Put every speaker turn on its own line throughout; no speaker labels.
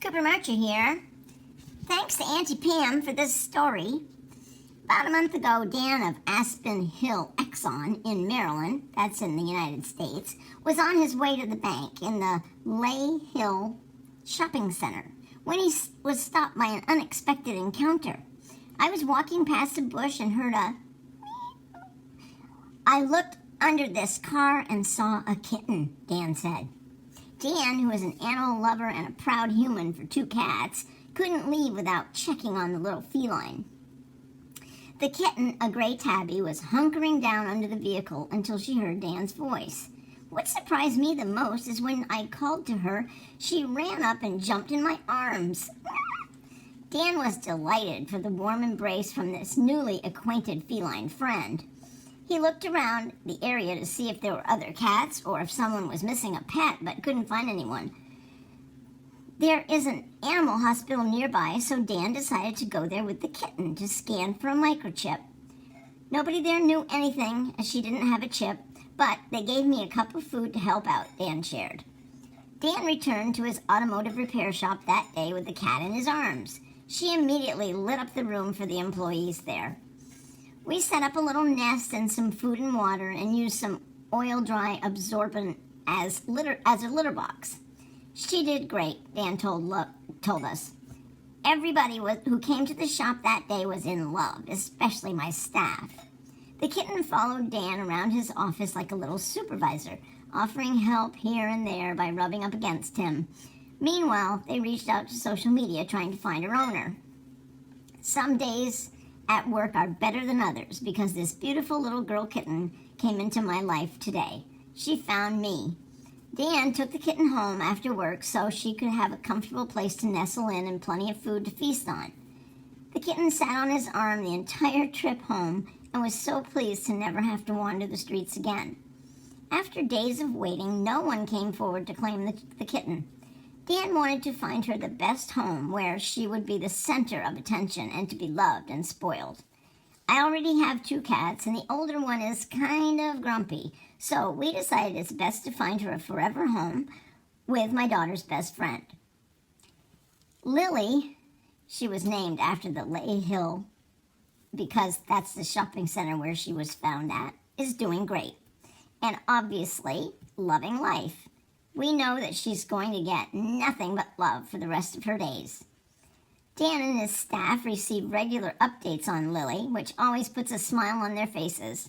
Cooper Marcher here. Thanks to Auntie Pam for this story. About a month ago, Dan of Aspen Hill, Exxon in Maryland, that's in the United States, was on his way to the bank in the Lay Hill Shopping Center when he was stopped by an unexpected encounter. I was walking past a bush and heard a I looked under this car and saw a kitten, Dan said. Dan, who is an animal lover and a proud human for two cats, couldn't leave without checking on the little feline. The kitten, a gray tabby, was hunkering down under the vehicle until she heard Dan's voice. What surprised me the most is when I called to her, she ran up and jumped in my arms. Dan was delighted for the warm embrace from this newly acquainted feline friend. He looked around the area to see if there were other cats or if someone was missing a pet but couldn't find anyone. There is an animal hospital nearby, so Dan decided to go there with the kitten to scan for a microchip. Nobody there knew anything as she didn't have a chip, but they gave me a cup of food to help out, Dan shared. Dan returned to his automotive repair shop that day with the cat in his arms. She immediately lit up the room for the employees there. We set up a little nest and some food and water and used some oil-dry absorbent as a litter box. She did great, Dan told us. Everybody who came to the shop that day was in love, especially my staff. The kitten followed Dan around his office like a little supervisor, offering help here and there by rubbing up against him. Meanwhile, they reached out to social media trying to find her owner. Some days at work are better than others because this beautiful little girl kitten came into my life today. She found me. Dan took the kitten home after work so she could have a comfortable place to nestle in and plenty of food to feast on. The kitten sat on his arm the entire trip home and was so pleased to never have to wander the streets again. After days of waiting, no one came forward to claim the kitten. Dan wanted to find her the best home where she would be the center of attention and to be loved and spoiled. I already have two cats, and the older one is kind of grumpy, so we decided it's best to find her a forever home with my daughter's best friend. Lily, she was named after the Lay Hill because that's the shopping center where she was found at, is doing great and obviously loving life. We know that she's going to get nothing but love for the rest of her days. Dan and his staff receive regular updates on Lily, which always puts a smile on their faces.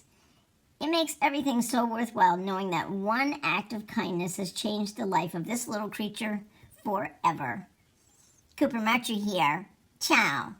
It makes everything so worthwhile knowing that one act of kindness has changed the life of this little creature forever. Cooper Marcher here. Ciao.